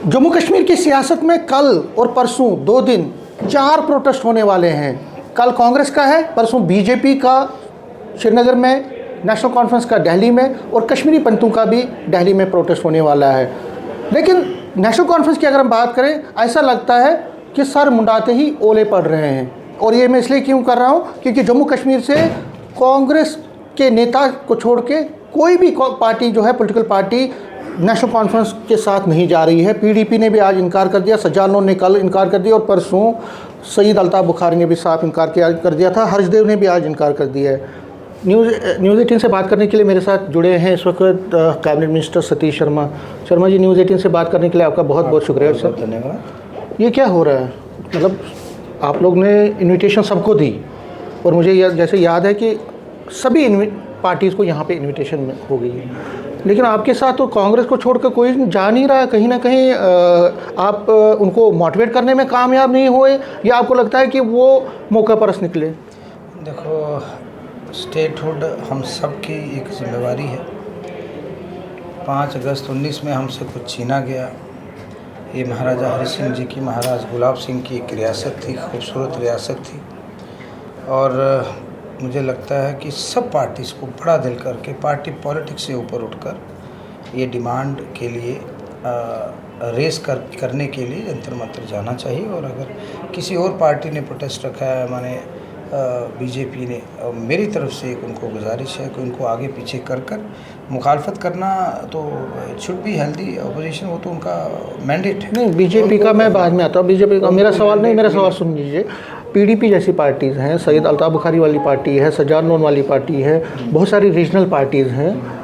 जम्मू कश्मीर की सियासत में कल और परसों 2 दिन 4 प्रोटेस्ट होने वाले हैं। कल कांग्रेस का है, परसों बीजेपी का श्रीनगर में, नेशनल कॉन्फ्रेंस का दिल्ली में और कश्मीरी पंथों का भी दिल्ली में प्रोटेस्ट होने वाला है। लेकिन नेशनल कॉन्फ्रेंस की अगर हम बात करें, ऐसा लगता है कि सर मुंडाते ही ओले पड़ रहे हैं। और ये मैं इसलिए क्यों कर रहा हूँ क्योंकि जम्मू कश्मीर से कांग्रेस के नेता को छोड़ के कोई भी पार्टी जो है, पॉलिटिकल पार्टी नेशनल कॉन्फ्रेंस के साथ नहीं जा रही है। पीडीपी ने भी आज इनकार कर दिया, सज्जाद ने कल इनकार कर दिया और परसों सईद अल्ताफ़ बुखारी ने भी साफ इनकार कर दिया था। हर्षदेव ने भी आज इनकार कर दिया है। न्यूज़ 18 से बात करने के लिए मेरे साथ जुड़े हैं इस वक्त cabinet minister Satish Sharma ji. News 18 से बात करने के लिए आपका बहुत बहुत शुक्रिया सर। धन्यवाद। ये क्या हो रहा है? मतलब आप लोग ने इन्विटेशन सबको दी और मुझे जैसे याद है कि सभी पार्टीज़ को यहाँ पे इन्विटेशन हो गई है, लेकिन आपके साथ तो कांग्रेस को छोड़कर कोई जा नहीं रहा है। कहीं ना कहीं आप उनको मोटिवेट करने में कामयाब नहीं हुए या आपको लगता है कि वो मौका परस्त निकले? देखो, स्टेटहुड हम सब की एक जिम्मेवारी है। 5 अगस्त 19 में हमसे कुछ छीना गया। ये महाराजा हरि सिंह जी की, महाराज गुलाब सिंह की एक रियासत थी, खूबसूरत रियासत थी। और मुझे लगता है कि सब पार्टीज़ को बड़ा दिल करके पार्टी पॉलिटिक्स से ऊपर उठकर ये डिमांड के लिए करने के लिए जंतर मंतर जाना चाहिए। और अगर किसी और पार्टी ने प्रोटेस्ट रखा है, माने बीजेपी ने, मेरी तरफ से एक उनको गुजारिश है कि उनको आगे पीछे कर मुखालफत करना तो शुड बी हेल्दी अपोजिशन, वो तो उनका मैंडेट है। नहीं, बीजेपी का मैं बाद में आता हूँ। बीजेपी का मेरा सवाल सुन लीजिए। पीडीपी जैसी पार्टीज़ हैं, सईद अल्ताफ़ बुखारी वाली पार्टी है, सज्जाद लोन वाली पार्टी है, बहुत सारी रीजनल पार्टीज़ हैं,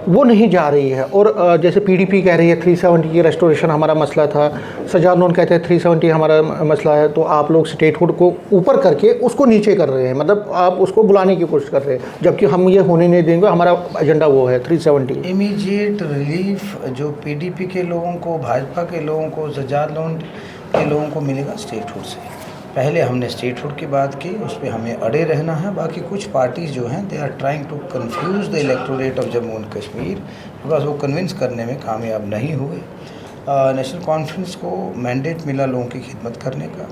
वो नहीं जा रही है। और जैसे पीडीपी कह रही है 370 की रेस्टोरेशन हमारा मसला था, सज्जाद लोन कहते हैं 370 हमारा मसला है, तो आप लोग स्टेटहुड को ऊपर करके उसको नीचे कर रहे हैं। मतलब आप उसको बुलाने की कोशिश कर रहे हैं, जबकि हम ये होने नहीं देंगे। हमारा एजेंडा वो है 370। इमीडिएट रिलीफ जो पीडीपी के लोगों को, भाजपा के लोगों को, सज्जाद लोन के लोगों को मिलेगा स्टेटहुड से। पहले हमने स्टेटहुड की बात की, उस पर हमें अड़े रहना है। बाकी कुछ पार्टीज़ जो हैं, they are trying to confuse the electorate of Jammu and Kashmir, because वो कन्विंस करने में कामयाब नहीं हुए। नेशनल कॉन्फ्रेंस को मैंडेट मिला लोगों की खिदमत करने का।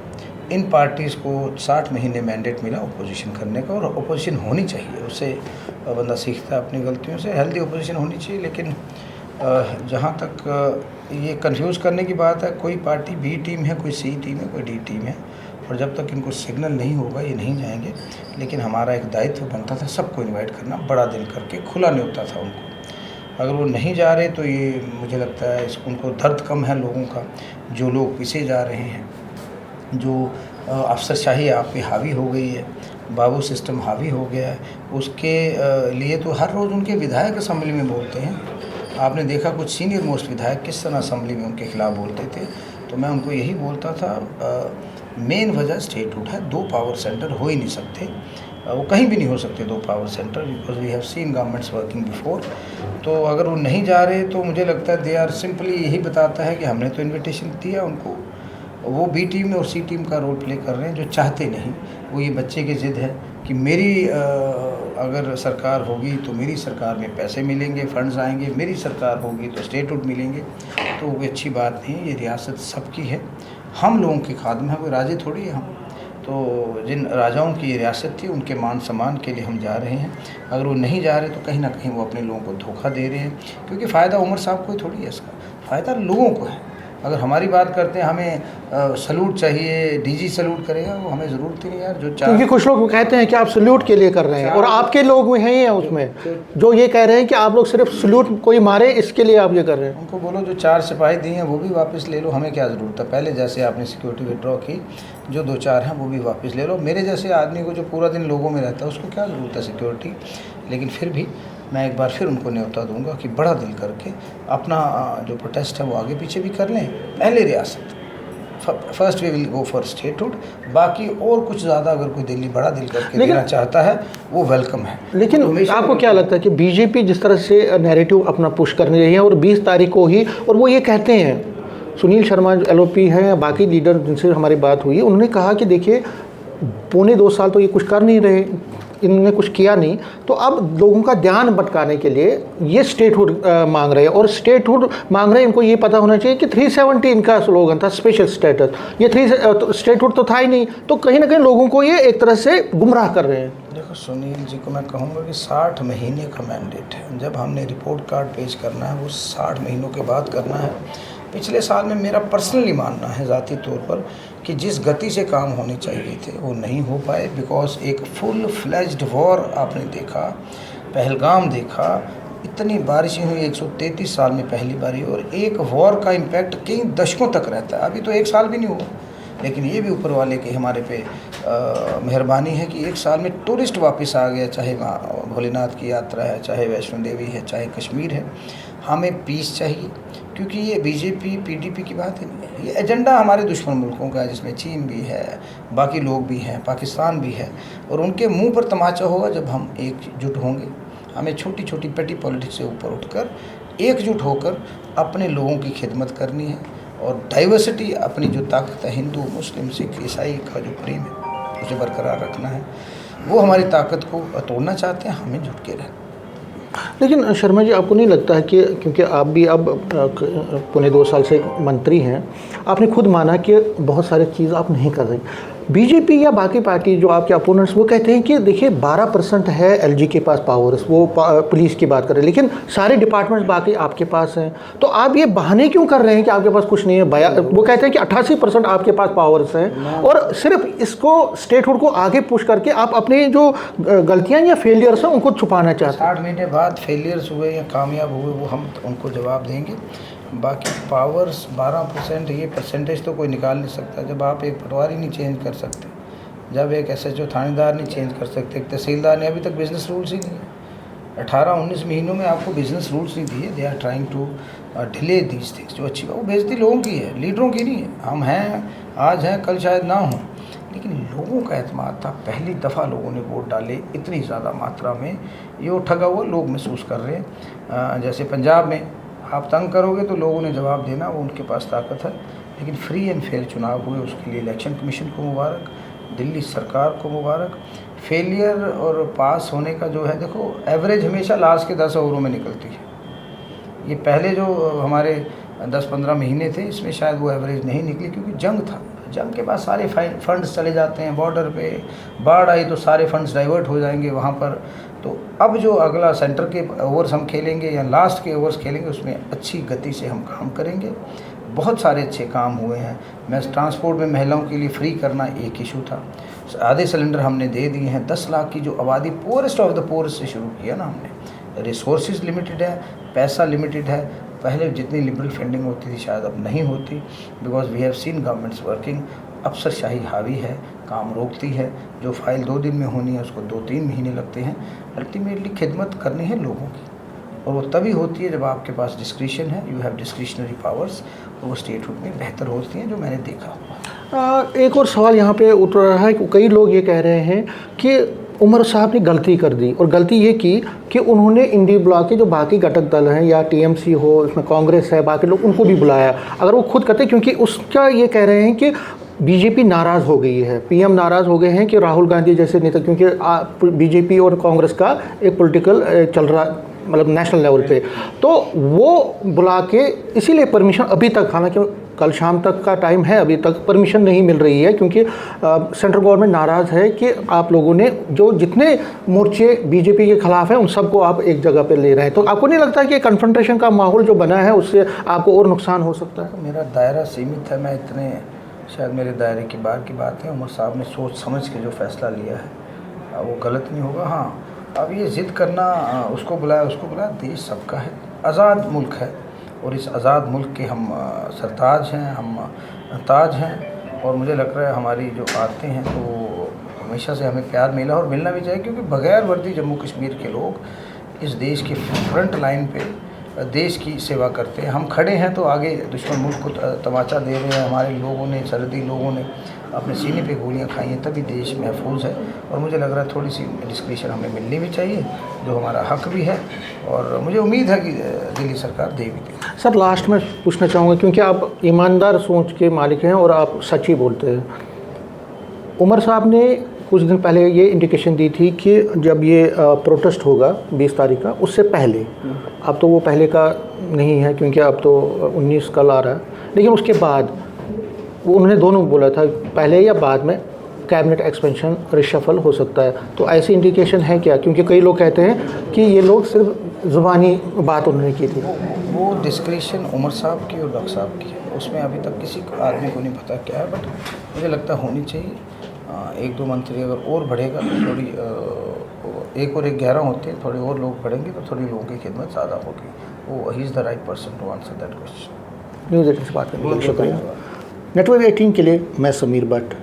इन पार्टीज़ को 60 महीने मैंडेट मिला अपोजिशन करने का, और अपोजिशन होनी चाहिए। उससे बंदा सीखता है अपनी गलतियों से। हेल्दी अपोजिशन होनी चाहिए। लेकिन जहाँ तक ये कंफ्यूज करने की बात है, कोई पार्टी बी टीम है, कोई सी टीम है, कोई डी टीम है, और जब तक इनको सिग्नल नहीं होगा ये नहीं जाएंगे। लेकिन हमारा एक दायित्व बनता था सबको इनवाइट करना, बड़ा दिल करके, खुला न्योता था उनको। अगर वो नहीं जा रहे तो ये मुझे लगता है उनको दर्द कम है लोगों का। जो लोग पीछे जा रहे हैं, जो अफसरशाही आप पे हावी हो गई है, बाबू सिस्टम हावी हो गया है, उसके लिए तो हर रोज़ उनके विधायक असेंबली में बोलते हैं। आपने देखा कुछ सीनियर मोस्ट विधायक किस तरह असेंबली में उनके खिलाफ बोलते थे। तो मैं उनको यही बोलता था, मेन वजह स्टेटहुड है। 2 पावर सेंटर हो ही नहीं सकते, वो कहीं भी नहीं हो सकते 2 power center, because we have seen governments working before. तो अगर वो नहीं जा रहे तो मुझे लगता है दे आर सिंपली यही बताता है कि हमने तो इन्विटेशन दिया उनको, वो बी टीम और सी टीम का रोल प्ले कर रहे हैं, जो चाहते नहीं। वो ये बच्चे की ज़िद है कि मेरी अगर सरकार होगी तो मेरी सरकार में पैसे मिलेंगे, फंड्स आएंगे, मेरी सरकार होगी तो स्टेटहुड मिलेंगे। तो वो अच्छी बात नहीं है। ये रियासत सबकी है, हम लोगों के खादम है, कोई राजे थोड़ी है हम। तो जिन राजाओं की रियासत थी उनके मान सम्मान के लिए हम जा रहे हैं। अगर वो नहीं जा रहे तो कहीं ना कहीं वो अपने लोगों को धोखा दे रहे हैं, क्योंकि फ़ायदा उमर साहब को थोड़ी है, इसका फ़ायदा लोगों को है। अगर हमारी बात करते हैं, हमें सल्यूट चाहिए, डीजी सल्यूट करेगा, वो हमें ज़रूरत ही नहीं यार। क्योंकि कुछ लोग कहते हैं कि आप सल्यूट के लिए कर रहे हैं, और आपके लोग हैं ही उसमें जो ये कह रहे हैं कि आप लोग सिर्फ सल्यूट कोई मारे इसके लिए आप ये कर रहे हैं। उनको बोलो जो 4 सिपाही दिए हैं वो भी वापस ले लो, हमें क्या ज़रूरत है। पहले जैसे आपने सिक्योरिटी विड्रॉ की, जो 2-4 हैं वो भी वापस ले लो। मेरे जैसे आदमी को जो पूरा दिन लोगों में रहता है उसको क्या ज़रूरत है सिक्योरिटी। लेकिन फिर भी मैं एक बार फिर उनको न्योता दूंगा कि बड़ा दिल करके अपना जो प्रोटेस्ट है वो आगे पीछे भी कर लें। पहले रियासत, first we will go for statehood. बाकी और कुछ ज़्यादा अगर कोई दिल्ली बड़ा दिल करके देना चाहता है वो वेलकम है। लेकिन तो आपको क्या लगता है कि बीजेपी जिस तरह से नैरेटिव अपना पुश करने रही है, और 20 तारीख को ही, और वो ये कहते हैं, सुनील शर्मा एलओपी हैं या बाकी लीडर जिनसे हमारी बात हुई, उन्होंने कहा कि देखिए 2.25 साल तो ये कुछ कर नहीं रहे, इन्होंने कुछ किया नहीं, तो अब लोगों का ध्यान भटकाने के लिए ये स्टेटहुड मांग रहे हैं। और स्टेटहुड मांग रहे हैं, इनको ये पता होना चाहिए कि 370 इनका स्लोगन था, स्पेशल स्टेटस। ये स्टेटहुड तो था ही नहीं, तो कहीं ना कहीं लोगों को ये एक तरह से गुमराह कर रहे हैं। देखो सुनील जी को मैं कहूँगा कि 60 महीने का मैंडेट है। जब हमने रिपोर्ट कार्ड पेश करना है वो 60 महीनों के बाद करना है। पिछले साल में मेरा पर्सनली मानना है ज़ाती तौर पर कि जिस गति से काम होने चाहिए थे वो नहीं हो पाए, बिकॉज एक फुल फ्लेज्ड वॉर आपने देखा, पहलगाम देखा, इतनी बारिशें हुई 133 साल में पहली बारी, और एक वॉर का इम्पैक्ट कई दशकों तक रहता है। अभी तो 1 साल भी नहीं हुआ, लेकिन ये भी ऊपर वाले की हमारे पे मेहरबानी है कि 1 साल में टूरिस्ट वापस आ गया, चाहे भोलेनाथ की यात्रा है, चाहे वैष्णो देवी है, चाहे कश्मीर है। हमें पीस चाहिए, क्योंकि ये बीजेपी पीडीपी की बात ही नहीं है, ये एजेंडा हमारे दुश्मन मुल्कों का है, जिसमें चीन भी है, बाकी लोग भी हैं, पाकिस्तान भी है, और उनके मुंह पर तमाचा होगा जब हम एकजुट होंगे। हमें छोटी छोटी पेटी पॉलिटिक्स से ऊपर उठकर एकजुट होकर अपने लोगों की खिदमत करनी है, और डाइवर्सिटी अपनी जो ताकत है, हिंदू मुस्लिम सिख ईसाई का जो प्रेम है उसे बरकरार रखना है। वो हमारी ताकत को तोड़ना चाहते हैं, हमें जुट के रहना। लेकिन शर्मा जी, आपको नहीं लगता है कि क्योंकि आप भी अब पौने 2 साल से मंत्री हैं, आपने खुद माना कि बहुत सारी चीज़ आप नहीं कर रही। बीजेपी या बाकी पार्टी जो आपके अपोनेंट्स वो कहते हैं कि देखिए 12% है एलजी के पास पावर्स, वो पुलिस की बात कर रहे हैं, लेकिन सारे डिपार्टमेंट्स बाकी आपके पास हैं। तो आप ये बहाने क्यों कर रहे हैं कि आपके पास कुछ नहीं है? वो कहते हैं कि 88% आपके पास पावर्स हैं, और सिर्फ इसको स्टेटहुड को आगे पुश करके आप अपनी जो गलतियाँ या फेलियर्स हैं उनको छुपाना चाहते हैं। 60 महीने बाद फेलियर्स हुए या कामयाब हुए वो हम उनको जवाब देंगे। बाकी पावर्स 12%, ये परसेंटेज तो कोई निकाल नहीं सकता। जब आप एक पटवारी नहीं चेंज कर सकते, जब एक एसएचओ थानेदार नहीं चेंज कर सकते, एक तहसीलदार ने, अभी तक बिजनेस रूल्स ही नहीं है। 18-19 महीनों में आपको बिजनेस रूल्स नहीं दिए। They are trying to delay these things. जो अच्छी बात, वो बेइज्जती लोगों की है, लीडरों की नहीं है। हम हैं, आज हैं, कल शायद ना हों, लेकिन लोगों का एतमाद था। पहली दफ़ा लोगों ने वोट डाले इतनी ज़्यादा मात्रा में, ये ठगा हुआ लोग महसूस कर रहे हैं। जैसे पंजाब में आप तंग करोगे तो लोगों ने जवाब देना, वो उनके पास ताकत है। लेकिन फ्री एंड फेयर चुनाव हुए, उसके लिए इलेक्शन कमीशन को मुबारक, दिल्ली सरकार को मुबारक। फेलियर और पास होने का जो है, देखो एवरेज हमेशा लास्ट के 10 ओवरों में निकलती है। ये पहले जो हमारे 10-15 महीने थे, इसमें शायद वो एवरेज नहीं निकली, क्योंकि जंग था। जंग के बाद सारे फंड्स चले जाते हैं बॉर्डर पे, बाढ़ आई तो सारे फंड्स डाइवर्ट हो जाएंगे वहाँ पर। तो अब जो अगला सेंटर के ओवर्स हम खेलेंगे या लास्ट के ओवर्स खेलेंगे, उसमें अच्छी गति से हम काम करेंगे। बहुत सारे अच्छे काम हुए हैं। मैं ट्रांसपोर्ट में महिलाओं के लिए फ्री करना एक इशू था, आधे सिलेंडर हमने दे दिए हैं। 10 लाख की जो आबादी पोरेस्ट ऑफ द पोरेस्ट से शुरू किया ना हमने। रिसोर्सेज लिमिटेड है, पैसा लिमिटेड है। पहले जितनी लिबरल फंडिंग होती थी शायद अब नहीं होती, because we have seen governments working. अफसरशाही हावी है, काम रोकती है। जो फाइल 2 दिन में होनी है उसको 2-3 महीने लगते हैं। अल्टीमेटली खिदमत करनी है लोगों की, और वो तभी होती है जब आपके पास डिस्क्रिशन है, यू हैव डिस्क्रिशनरी पावर्स, और वो स्टेटहुड में बेहतर होती हैं, जो मैंने देखा हुआ। एक और सवाल यहाँ पे उठ रहा है कि कई लोग ये कह रहे हैं कि उमर साहब ने गलती कर दी, और गलती ये की कि उन्होंने इंडी ब्लॉक के जो बाकी घटक दल हैं, या टीएमसी हो, इसमें कांग्रेस है, बाकी लोग, उनको भी बुलाया। अगर वो खुद करते, क्योंकि उसका ये कह रहे हैं कि बीजेपी नाराज़ हो गई है, पीएम नाराज़ हो गए हैं कि राहुल गांधी जैसे नेता, क्योंकि बीजेपी और कांग्रेस का एक पॉलिटिकल चल रहा, मतलब नेशनल लेवल पे, तो वो बुला के, इसीलिए परमिशन अभी तक, हालांकि कल शाम तक का टाइम है, अभी तक परमिशन नहीं मिल रही है, क्योंकि सेंट्रल गवर्नमेंट नाराज़ है कि आप लोगों ने जो जितने मोर्चे बीजेपी के खिलाफ हैं उन सबको आप एक जगह पे ले रहे हैं। तो आपको नहीं लगता कि कन्फ्रंटेशन का माहौल जो बना है उससे आपको और नुकसान हो सकता है? मेरा दायरा सीमित है, मैं इतने, शायद मेरे दायरे की बाहर की बात है। उमर साहब ने सोच समझ के जो फैसला लिया है वो गलत नहीं होगा। हाँ, अब ये ज़िद करना, उसको बुलाया उसको बुलाया, देश सबका है, आज़ाद मुल्क है, और इस आज़ाद मुल्क के हम सरताज हैं, हम ताज हैं। और मुझे लग रहा है हमारी जो आते हैं तो हमेशा से हमें प्यार मिला और मिलना भी चाहिए, क्योंकि बग़ैर वर्दी जम्मू कश्मीर के लोग इस देश की फ्रंट लाइन पे देश की सेवा करते हैं। हम खड़े हैं तो आगे दुश्मन मुल्क को तमाचा दे रहे हैं। हमारे लोगों ने, सरहदी लोगों ने अपने सीने पे गोलियां खाई हैं, तभी देश महफूज है। और मुझे लग रहा है थोड़ी सी डिस्क्रिशन हमें मिलनी भी चाहिए, जो हमारा हक भी है, और मुझे उम्मीद है कि दिल्ली सरकार दे भी दे। सर, लास्ट में पूछना चाहूँगा, क्योंकि आप ईमानदार सोच के मालिक हैं और आप सच ही बोलते हैं। उमर साहब ने कुछ दिन पहले ये इंडिकेशन दी थी कि जब ये प्रोटेस्ट होगा 20 तारीख का, उससे पहले, अब तो वो पहले का नहीं है क्योंकि अब तो 19 कल आ रहा है, लेकिन उसके बाद वो उन्होंने दोनों बोला था, पहले या बाद में कैबिनेट एक्सपेंशन रिशफल हो सकता है। तो ऐसी इंडिकेशन है क्या? क्योंकि कई लोग कहते हैं कि ये लोग सिर्फ ज़ुबानी बात उन्होंने की थी। वो डिस्क्रिशन उमर साहब की और डॉक्टर साहब की है, उसमें अभी तक किसी आदमी को नहीं पता क्या है, बट मुझे लगता है होनी चाहिए। एक दो मंत्री अगर और बढ़ेगा तो थोड़ी एक और एक 11 होते हैं, थोड़े और लोग बढ़ेंगे तो थोड़ी लोगों की खिदमत ज़्यादा होगी। वो ही is the right person to answer that question. News 18 से बात करने के लिए शुक्रिया। नेटवर्क 18 के लिए मैं समीर भट्ट।